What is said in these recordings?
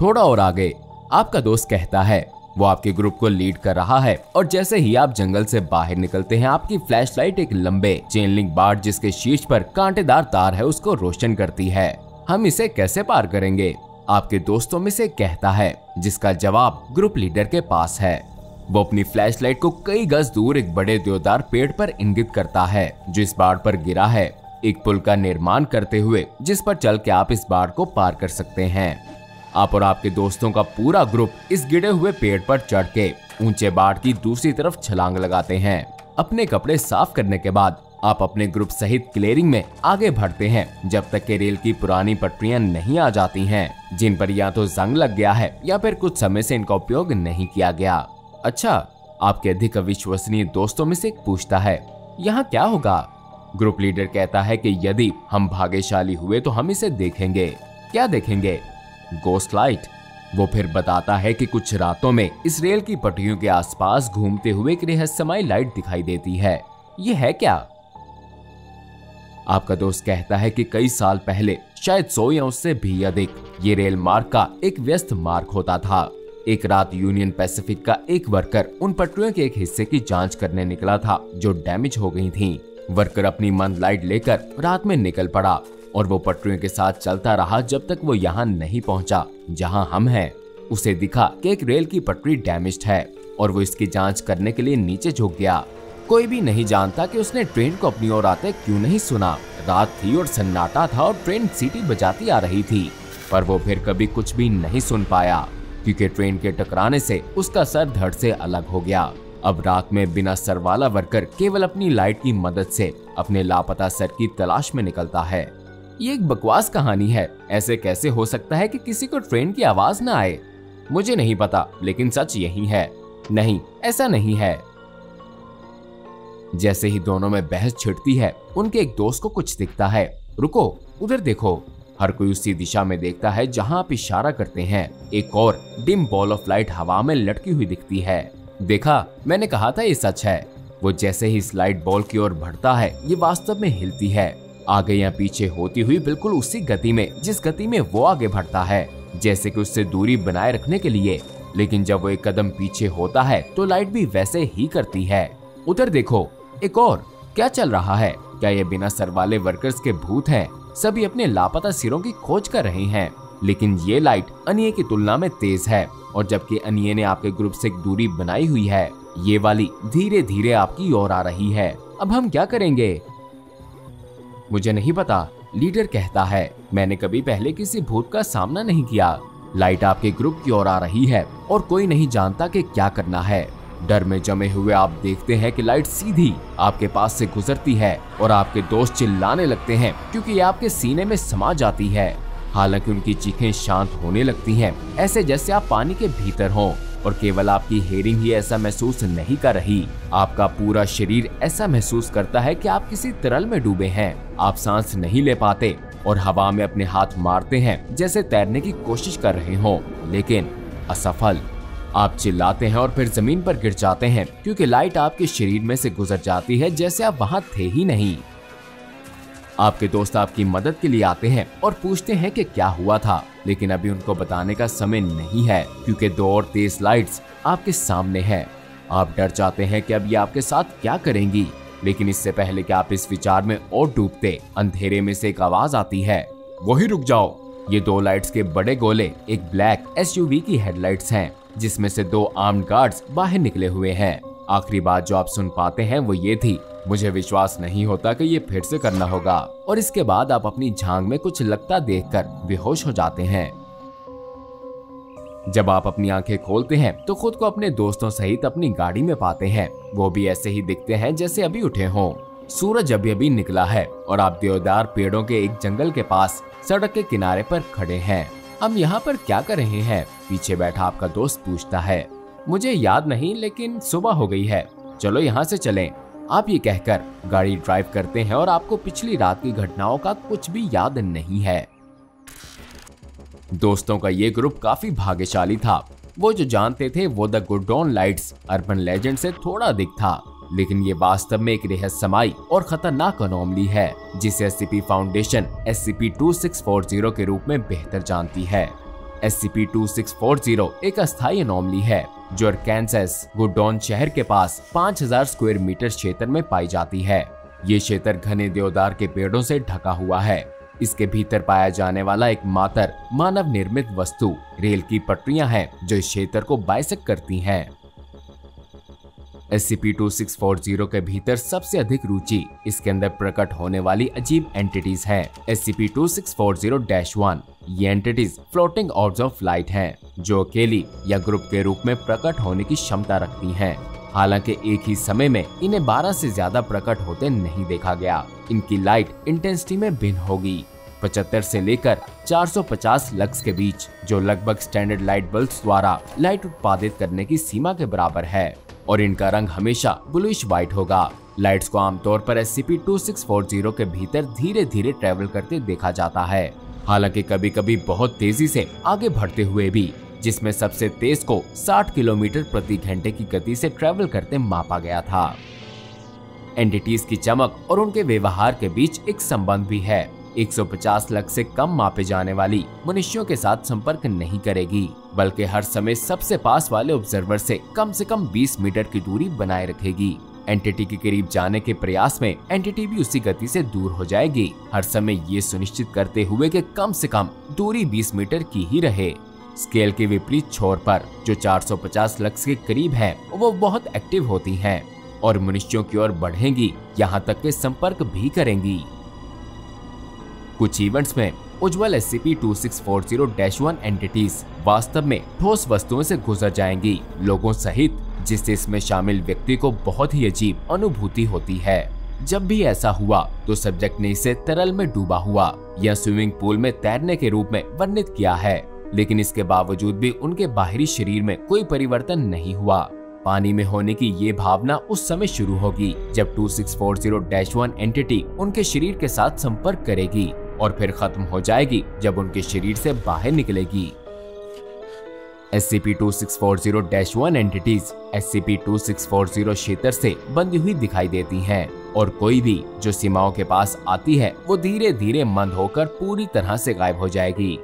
थोड़ा और आगे आपका दोस्त कहता है वो आपके ग्रुप को लीड कर रहा है और जैसे ही आप जंगल से बाहर निकलते हैं आपकी फ्लैशलाइट एक लंबे चेन लिंक बार जिसके शीर्ष पर कांटेदार तार है उसको रोशन करती है। हम इसे कैसे पार करेंगे? आपके दोस्तों में से कहता है, जिसका जवाब ग्रुप लीडर के पास है। वो अपनी फ्लैशलाइट को कई गज दूर एक बड़े देवदार पेड़ पर इंगित करता है जो इस बाड़ पर गिरा है, एक पुल का निर्माण करते हुए जिस पर चल के आप इस बाड़ को पार कर सकते हैं। आप और आपके दोस्तों का पूरा ग्रुप इस गिरे हुए पेड़ पर चढ़ के ऊंचे बाड़ की दूसरी तरफ छलांग लगाते हैं। अपने कपड़े साफ करने के बाद आप अपने ग्रुप सहित क्लियरिंग में आगे बढ़ते हैं जब तक कि रेल की पुरानी पटरियां नहीं आ जाती हैं, जिन पर या तो जंग लग गया है या फिर कुछ समय से इनका उपयोग नहीं किया गया। अच्छा, आपके अधिक अविश्वसनीय दोस्तों में से एक पूछता है, यहाँ क्या होगा? ग्रुप लीडर कहता है कि यदि हम भाग्यशाली हुए तो हम इसे देखेंगे। क्या देखेंगे? Ghost light. वो फिर बताता है कि कुछ रातों में इस रेल की पटरियों के आसपास घूमते हुए एक रहस्यमय लाइट दिखाई देती है। ये है क्या? आपका दोस्त कहता है कि कई साल पहले, शायद 100 या उससे भी अधिक, ये रेल मार्ग का एक व्यस्त मार्ग होता था। एक रात यूनियन पैसिफिक का एक वर्कर उन पटरियों के एक हिस्से की जांच करने निकला था जो डैमेज हो गई थी। वर्कर अपनी मंद लाइट लेकर रात में निकल पड़ा और वो पटरियों के साथ चलता रहा जब तक वो यहाँ नहीं पहुँचा जहाँ हम हैं। उसे दिखा कि एक रेल की पटरी डैमेज्ड है और वो इसकी जांच करने के लिए नीचे झुक गया। कोई भी नहीं जानता कि उसने ट्रेन को अपनी ओर आते क्यों नहीं सुना। रात थी और सन्नाटा था और ट्रेन सीटी बजाती आ रही थी, पर वो फिर कभी कुछ भी नहीं सुन पाया क्योंकि ट्रेन के टकराने से उसका सर धड़ से अलग हो गया। अब रात में बिना सर वाला वर्कर केवल अपनी लाइट की मदद से अपने लापता सर की तलाश में निकलता है। ये एक बकवास कहानी है। ऐसे कैसे हो सकता है कि किसी को ट्रेन की आवाज न आए? मुझे नहीं पता, लेकिन सच यही है। नहीं, ऐसा नहीं है। जैसे ही दोनों में बहस छिड़ती है, उनके एक दोस्त को कुछ दिखता है। रुको, उधर देखो। हर कोई उसी दिशा में देखता है जहां आप इशारा करते हैं। एक और डिम बॉल ऑफ लाइट हवा में लटकी हुई दिखती है। देखा, मैंने कहा था ये सच है। वो जैसे ही इस लाइट बॉल की ओर बढ़ता है, ये वास्तव में हिलती है, आगे या पीछे होती हुई बिल्कुल उसी गति में जिस गति में वो आगे बढ़ता है, जैसे कि उससे दूरी बनाए रखने के लिए। लेकिन जब वो एक कदम पीछे होता है तो लाइट भी वैसे ही करती है। उधर देखो, एक और। क्या चल रहा है? क्या ये बिना सर वाले वर्कर्स के भूत हैं? सभी अपने लापता सिरों की खोज कर रहे हैं, लेकिन ये लाइट अनिये की तुलना में तेज है और जबकि अनिये ने आपके ग्रुप से एक दूरी बनाई हुई है, ये वाली धीरे धीरे आपकी ओर आ रही है। अब हम क्या करेंगे? मुझे नहीं पता, लीडर कहता है। मैंने कभी पहले किसी भूत का सामना नहीं किया। लाइट आपके ग्रुप की ओर आ रही है और कोई नहीं जानता कि क्या करना है। डर में जमे हुए आप देखते हैं कि लाइट सीधी आपके पास से गुजरती है और आपके दोस्त चिल्लाने लगते हैं क्योंकि ये आपके सीने में समा जाती है। हालांकि उनकी चीखें शांत होने लगती हैं, ऐसे जैसे आप पानी के भीतर हों और केवल आपकी हेयरिंग ही ऐसा महसूस नहीं कर रही। आपका पूरा शरीर ऐसा महसूस करता है कि आप किसी तरल में डूबे हैं। आप सांस नहीं ले पाते और हवा में अपने हाथ मारते हैं जैसे तैरने की कोशिश कर रहे हों, लेकिन असफल। आप चिल्लाते हैं और फिर जमीन पर गिर जाते हैं क्योंकि लाइट आपके शरीर में से गुजर जाती है जैसे आप वहां थे ही नहीं। आपके दोस्त आपकी मदद के लिए आते हैं और पूछते हैं कि क्या हुआ था, लेकिन अभी उनको बताने का समय नहीं है क्योंकि 2 और तेज लाइट्स आपके सामने हैं। आप डर जाते हैं कि अब ये आपके साथ क्या करेंगी, लेकिन इससे पहले कि आप इस विचार में और डूबते, अंधेरे में से एक आवाज आती है, वही रुक जाओ। ये 2 लाइट्स के बड़े गोले एक ब्लैक SUV की हेडलाइट्स हैं, जिसमें से 2 आर्म्ड गार्ड्स बाहर निकले हुए हैं। आखिरी बात जो आप सुन पाते हैं वो ये थी, मुझे विश्वास नहीं होता कि ये फिर से करना होगा। और इसके बाद आप अपनी झांक में कुछ लगता देखकर बेहोश हो जाते हैं। जब आप अपनी आंखें खोलते हैं तो खुद को अपने दोस्तों सहित अपनी गाड़ी में पाते हैं। वो भी ऐसे ही दिखते हैं जैसे अभी उठे हों। सूरज अभी अभी निकला है और आप देवदार पेड़ों के एक जंगल के पास सड़क के किनारे पर खड़े हैं। हम यहाँ पर क्या कर रहे हैं? पीछे बैठा आपका दोस्त पूछता है। मुझे याद नहीं, लेकिन सुबह हो गई है, चलो यहाँ से चलें। आप ये कहकर गाड़ी ड्राइव करते हैं और आपको पिछली रात की घटनाओं का कुछ भी याद नहीं है। दोस्तों का ये ग्रुप काफी भाग्यशाली था। वो जो जानते थे वो the good don lights urban legend से थोड़ा अधिक था, लेकिन ये वास्तव में एक रहस्यमयी और खतरनाक अनोमली है जिसे SCP फाउंडेशन SCP-2640 के रूप में बेहतर जानती है। SCP-2640 एक अस्थायी अनोमली है जो अरकानसास गुडॉन शहर के पास 5000 स्क्वायर मीटर क्षेत्र में पाई जाती है। ये क्षेत्र घने देवदार के पेड़ों से ढका हुआ है। इसके भीतर पाया जाने वाला एकमात्र मानव निर्मित वस्तु रेल की पटरियां हैं जो इस क्षेत्र को बाइसेक्ट करती हैं। SCP-2640 के भीतर सबसे अधिक रुचि इसके अंदर प्रकट होने वाली अजीब एंटिटीज हैं। SCP-2640-1 ये entities floating orbs of light हैं जो अकेली या ग्रुप के रूप में प्रकट होने की क्षमता रखती हैं। हालांकि एक ही समय में इन्हें 12 से ज्यादा प्रकट होते नहीं देखा गया। इनकी लाइट इंटेंसिटी में भिन्न होगी, 75 से लेकर 450 लक्स के बीच, जो लगभग स्टैंडर्ड लाइट बल्ब्स द्वारा लाइट उत्पादित करने की सीमा के बराबर है। और इनका रंग हमेशा ब्लूइश व्हाइट होगा। लाइट्स को आमतौर पर SCP-2640 के भीतर धीरे धीरे ट्रेवल करते देखा जाता है, हालांकि कभी कभी बहुत तेजी से आगे बढ़ते हुए भी, जिसमें सबसे तेज को 60 किलोमीटर प्रति घंटे की गति से ट्रेवल करते मापा गया था। एंटिटीज की चमक और उनके व्यवहार के बीच एक संबंध भी है। 150 लक्स से कम मापे जाने वाली मनुष्यों के साथ संपर्क नहीं करेगी, बल्कि हर समय सबसे पास वाले ऑब्जर्वर से कम 20 मीटर की दूरी बनाए रखेगी। एंटिटी के करीब जाने के प्रयास में एंटिटी भी उसी गति से दूर हो जाएगी, हर समय ये सुनिश्चित करते हुए कि कम से कम दूरी 20 मीटर की ही रहे। स्केल के विपरीत छोर पर जो 450 लक्स के करीब है, वो बहुत एक्टिव होती हैं और मनुष्यों की ओर बढ़ेंगी, यहाँ तक के संपर्क भी करेंगी। कुछ इवेंट्स में उज्ज्वल SCP-2640-1 एंटिटीज वास्तव में ठोस वस्तुओं से गुजर जाएंगी, लोगों सहित, जिससे इसमें शामिल व्यक्ति को बहुत ही अजीब अनुभूति होती है। जब भी ऐसा हुआ तो सब्जेक्ट ने इसे तरल में डूबा हुआ या स्विमिंग पूल में तैरने के रूप में वर्णित किया है, लेकिन इसके बावजूद भी उनके बाहरी शरीर में कोई परिवर्तन नहीं हुआ। पानी में होने की ये भावना उस समय शुरू होगी जब 2640-1 एंटिटी उनके शरीर के साथ संपर्क करेगी और फिर खत्म हो जाएगी जब उनके शरीर से बाहर निकलेगी। SCP-2640-1 एंटिटीज SCP-2640 क्षेत्र से बंधी हुई दिखाई देती हैं और कोई भी जो सीमाओं के पास आती है वो धीरे धीरे मंद होकर पूरी तरह से गायब हो जाएगी।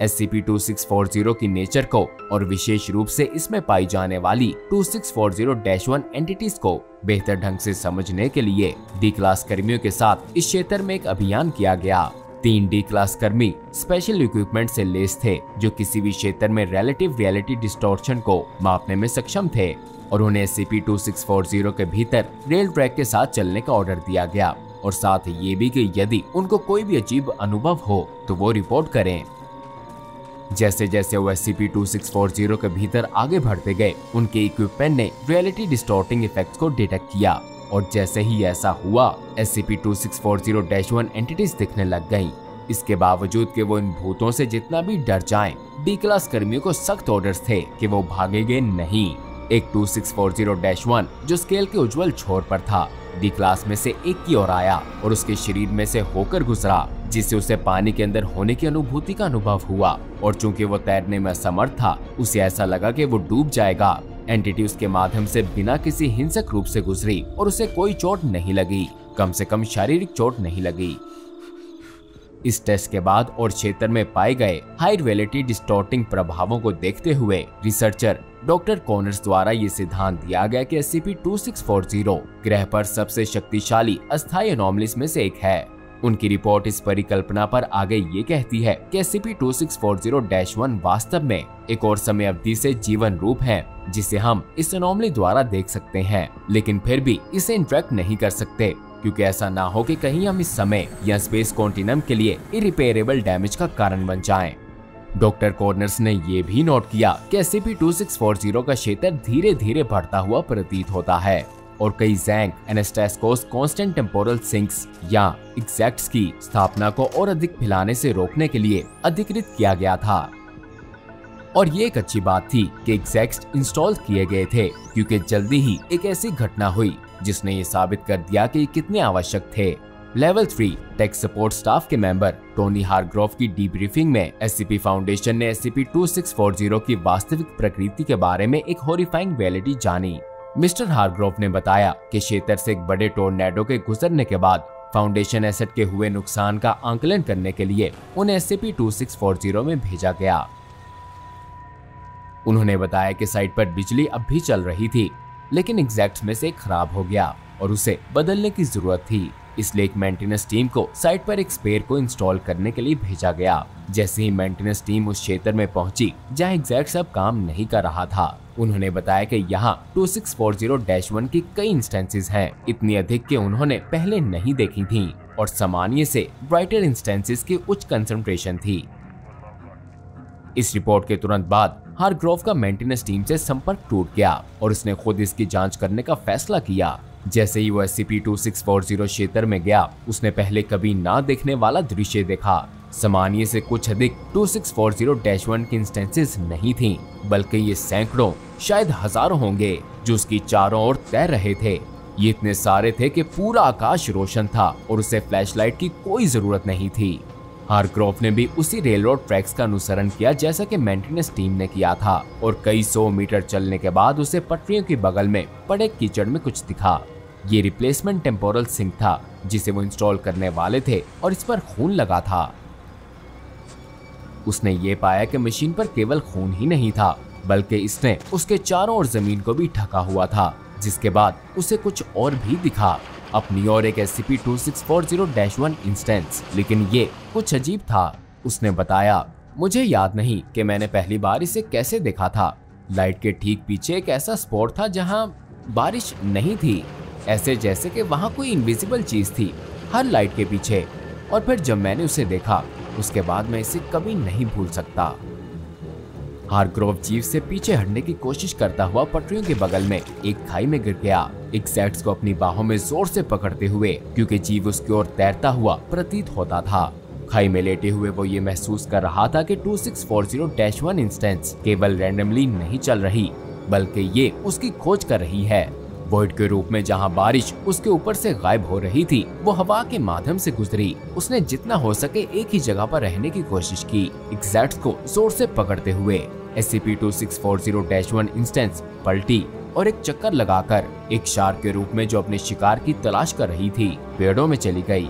SCP-2640 की नेचर को और विशेष रूप से इसमें पाई जाने वाली 2640-1 एंटिटीज को बेहतर ढंग से समझने के लिए डी क्लास कर्मियों के साथ इस क्षेत्र में एक अभियान किया गया। 3 डी क्लास कर्मी स्पेशल इक्विपमेंट से लेस थे जो किसी भी क्षेत्र में रिलेटिव रियलिटी डिस्टॉर्शन को मापने में सक्षम थे और उन्हें SCP-2640 के भीतर रेल ट्रैक के साथ चलने का ऑर्डर दिया गया और साथ ये भी कि यदि उनको कोई भी अजीब अनुभव हो तो वो रिपोर्ट करें। जैसे जैसे वो SCP-2640 के भीतर आगे बढ़ते गए, उनके इक्विपमेंट ने रियलिटी डिस्टॉर्टिंग इफेक्ट्स को डिटेक्ट किया और जैसे ही ऐसा हुआ SCP-2640-1 एंटिटीज दिखने लग गईं। इसके बावजूद कि वो इन भूतों से जितना भी डर जाएं, डी क्लास कर्मियों को सख्त ऑर्डर्स थे कि वो भागेंगे नहीं। एक 2640-1 जो स्केल के उज्जवल छोर पर था, डी क्लास में से एक की ओर आया और उसके शरीर में से होकर गुजरा, जिससे उसे पानी के अंदर होने की अनुभूति का अनुभव हुआ और चूंकि वो तैरने में असमर्थ था, उसे ऐसा लगा कि वो डूब जाएगा। एंटिटी उसके माध्यम से बिना किसी हिंसक रूप से गुजरी और उसे कोई चोट नहीं लगी, कम से कम शारीरिक चोट नहीं लगी। इस टेस्ट के बाद और क्षेत्र में पाए गए हाई रियलिटी डिस्टॉर्टिंग प्रभावों को देखते हुए रिसर्चर डॉक्टर कॉनर्स द्वारा ये सिद्धांत दिया गया कि SCP-2640 ग्रह पर सबसे शक्तिशाली अस्थायी एनोमलीज में से एक है। उनकी रिपोर्ट इस परिकल्पना पर आगे ये कहती है कि SCP-2640-1 वास्तव में एक और समय अवधि से जीवन रूप है जिसे हम इस एनोमली द्वारा देख सकते हैं, लेकिन फिर भी इसे इंटरेक्ट नहीं कर सकते क्योंकि ऐसा ना हो कि कहीं हम इस समय या स्पेस कॉन्टिनम के लिए इरिपेरेबल डैमेज का कारण बन जाएं। डॉक्टर कॉर्नर्स ने ये भी नोट किया कि SCP-2640 का क्षेत्र धीरे धीरे बढ़ता हुआ प्रतीत होता है और कई ज़ैंक एनास्टेस्कोस कांस्टेंट टेम्पोरल सिंक्स या एग्जैक्ट्स की स्थापना को और अधिक फैलाने से रोकने के लिए अधिकृत किया गया था। और ये एक अच्छी बात थी कि एग्जैक्ट्स इंस्टॉल किए गए थे क्योंकि जल्दी ही एक ऐसी घटना हुई जिसने ये साबित कर दिया कि कितने आवश्यक थे। लेवल 3 टेक सपोर्ट स्टाफ के मेंबर टोनी हारग्रोव की डीब्रीफिंग में SCP फाउंडेशन ने SCP-2640 की वास्तविक प्रकृति के बारे में एक हॉरिफाइंग रियलिटी जानी। मिस्टर हारग्रोव ने बताया कि क्षेत्र से एक बड़े टोर्नेडो के गुजरने के बाद फाउंडेशन एसेट के हुए नुकसान का आंकलन करने के लिए उन्हें SCP-2640 में भेजा गया। उन्होंने बताया कि साइट पर बिजली अब भी चल रही थी, लेकिन एग्जैक्ट्स में से खराब हो गया और उसे बदलने की जरूरत थी। इसलिए एक मेंटेनेंस टीम को साइट पर एक स्पेयर को इंस्टॉल करने के लिए भेजा गया। जैसे ही मेंटेनेंस टीम उस क्षेत्र में पहुंची जहां एग्जैक्ट्स अब काम नहीं कर रहा था, उन्होंने बताया कि यहाँ 2640-1 की कई इंस्टेंसेस हैं, इतनी अधिक कि उन्होंने पहले नहीं देखी थी और सामान्य से ब्राइटर इंस्टेंसेस की उच्च कंसंट्रेशन थी। इस रिपोर्ट के तुरंत बाद हारग्रोव का मेंटेनेंस टीम से संपर्क टूट गया और उसने खुद इसकी जांच करने का फैसला किया। जैसे ही वो SCP-2640 क्षेत्र में गया, उसने पहले कभी ना देखने वाला दृश्य देखा। सामान्य से कुछ अधिक 2640-1 की इंस्टेंसेस नहीं थी, बल्कि ये सैकड़ों, शायद हजारों होंगे जो उसकी चारों ओर तैर रहे थे। ये इतने सारे थे कि पूरा आकाश रोशन था और उसे फ्लैशलाइट की कोई जरूरत नहीं थी। हारग्रोव ने भी उसी रेलरोड ट्रैक्स का अनुसरण किया जैसा कि मेंटेनेंस टीम ने किया था और कई 100 मीटर चलने के बाद उसे पटरियों के बगल में पड़े कीचड़ में कुछ दिखा। ये रिप्लेसमेंट टेम्पोरल सिंक था जिसे वो इंस्टॉल करने वाले थे और इस पर खून लगा था। उसने ये पाया कि मशीन पर केवल खून ही नहीं था, बल्कि इसने उसके चारों ओर जमीन को भी ढका हुआ था, जिसके बाद उसे कुछ और भी दिखा, अपनी और एक SCP-2640-1 इंस्टेंस। लेकिन ये कुछ अजीब था। उसने बताया, मुझे याद नहीं कि मैंने पहली बार इसे कैसे देखा था। लाइट के ठीक पीछे एक ऐसा स्पॉट था जहां बारिश नहीं थी, ऐसे जैसे कि वहां कोई इनविजिबल चीज थी हर लाइट के पीछे। और फिर जब मैंने उसे देखा, उसके बाद मैं इसे कभी नहीं भूल सकता। हारग्रोव जीव से पीछे हटने की कोशिश करता हुआ पटरियों के बगल में एक खाई में गिर गया, एग्जैक्ट्स को अपनी बाहों में जोर से पकड़ते हुए, क्योंकि जीव उसकी ओर तैरता हुआ प्रतीत होता था। खाई में लेटे हुए वो ये महसूस कर रहा था कि 2640-1 इंस्टेंस केवल रैंडमली नहीं चल रही, बल्कि ये उसकी खोज कर रही है। वॉइड के रूप में जहां बारिश उसके ऊपर से गायब हो रही थी, वो हवा के माध्यम से गुजरी। उसने जितना हो सके एक ही जगह पर रहने की कोशिश की, एग्जैक्ट्स को जोर से पकड़ते हुए। SCP-2640-1 इंस्टेंस पलटी और एक चक्कर लगाकर एक शार्क के रूप में जो अपने शिकार की तलाश कर रही थी, पेड़ों में चली गई।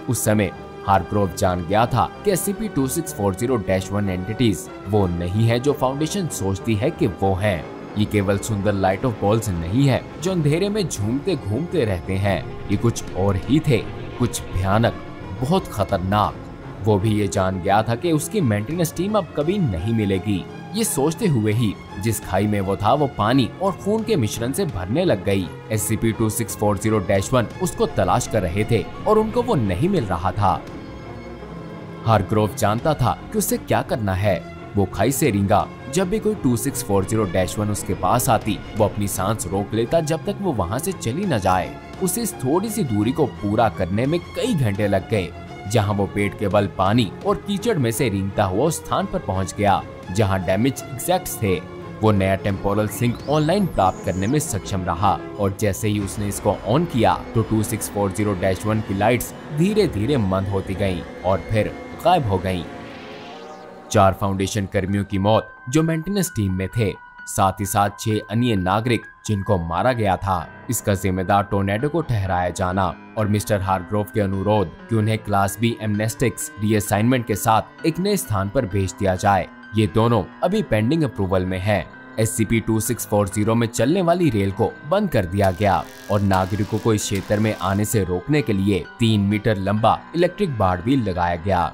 उस समय हारग्रोव जान गया था कि SCP-2640-1 एंटिटीज वो नहीं है जो फाउंडेशन सोचती है कि वो हैं। ये केवल सुंदर लाइट ऑफ बॉल्स नहीं है जो अंधेरे में झूमते घूमते रहते हैं। ये कुछ और ही थे, कुछ भयानक, बहुत खतरनाक। वो भी ये जान गया था कि उसकी मेंटेनेंस टीम अब कभी नहीं मिलेगी। ये सोचते हुए ही जिस खाई में वो था, वो पानी और खून के मिश्रण से भरने लग गई। SCP-2640-1 उसको तलाश कर रहे थे और उनको वो नहीं मिल रहा था। हारग्रोव जानता था कि उसे क्या करना है। वो खाई से रिंगा। जब भी कोई 2640-1 उसके पास आती, वो अपनी सांस रोक लेता जब तक वो वहाँ से चली न जाए। उसे इस थोड़ी सी दूरी को पूरा करने में कई घंटे लग गए, जहाँ वो पेट के बल पानी और कीचड़ में से रेंगता हुआ उस स्थान पर पहुँच गया जहाँ डैमेज एग्जैक्ट्स थे। वो नया टेम्पोरल सिंक ऑनलाइन प्राप्त करने में सक्षम रहा और जैसे ही उसने इसको ऑन किया तो 2640-1 की लाइट्स धीरे धीरे मंद होती गईं और फिर गायब हो गईं। 4 फाउंडेशन कर्मियों की मौत जो मेंटेनेंस टीम में थे, साथ ही साथ 6 अन्य नागरिक जिनको मारा गया था। इसका जिम्मेदार टोर्नेडो को ठहराया जाना और मिस्टर हारग्रोव के अनुरोध कि उन्हें क्लास बी एमनेस्टिक्स रीअसाइनमेंट के साथ एक नए स्थान पर भेज दिया जाए, ये दोनों अभी पेंडिंग अप्रूवल में है। SCP-2640 में चलने वाली रेल को बंद कर दिया गया और नागरिकों को इस क्षेत्र में आने से रोकने के लिए 3 मीटर लंबा इलेक्ट्रिक बाड़ भी लगाया गया।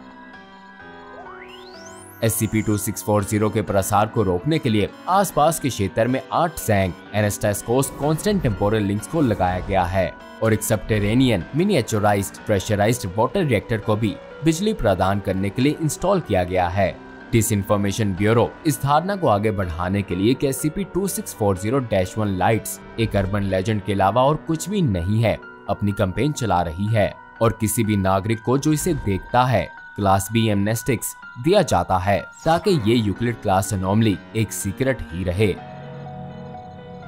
SCP-2640 के प्रसार को रोकने के लिए आसपास के क्षेत्र में 8 सैंक एनास्टास्कोस कांस्टेंट टेम्पोरल लिंक्स को लगाया गया है और एक subterranean miniaturised pressurised water reactor को भी बिजली प्रदान करने के लिए इंस्टॉल किया गया है। डिसइंफॉर्मेशन ब्यूरो इस धारणा को आगे बढ़ाने के लिए कि SCP-2640-1 लाइट्स एक अर्बन लेजेंड के अलावा और कुछ भी नहीं है, अपनी कैंपेन चला रही है और किसी भी नागरिक को जो इसे देखता है क्लास बी एमनेस्टिक्स दिया जाता है ताकि ये यूक्लिड क्लास एनोमली एक सीक्रेट ही रहे।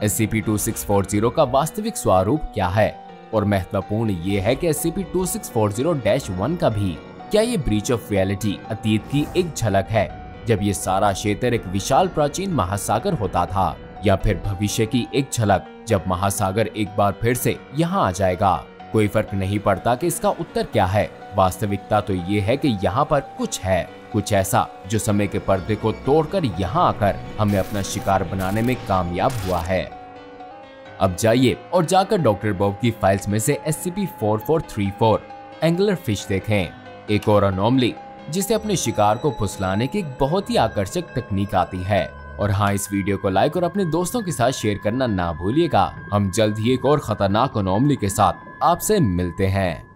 SCP-2640 का वास्तविक स्वरूप क्या है और महत्वपूर्ण ये है कि SCP-2640-1 का भी क्या ये ब्रीच ऑफ रियलिटी अतीत की एक झलक है जब ये सारा क्षेत्र एक विशाल प्राचीन महासागर होता था, या फिर भविष्य की एक झलक जब महासागर एक बार फिर से यहाँ आ जाएगा। कोई फर्क नहीं पड़ता कि इसका उत्तर क्या है, वास्तविकता तो ये है कि यहाँ पर कुछ है। कुछ ऐसा जो समय के पर्दे को तोड़कर यहाँ आकर हमें अपना शिकार बनाने में कामयाब हुआ है। अब जाइए और जाकर डॉक्टर बॉब की फाइल्स में से SCP-4434 एंगुलर फिश देखें, एक और अनोमली जिसे अपने शिकार को फुसलाने की एक बहुत ही आकर्षक तकनीक आती है। और हाँ, इस वीडियो को लाइक और अपने दोस्तों के साथ शेयर करना ना भूलिएगा। हम जल्द ही एक और खतरनाक अनोमली के साथ आपसे मिलते हैं।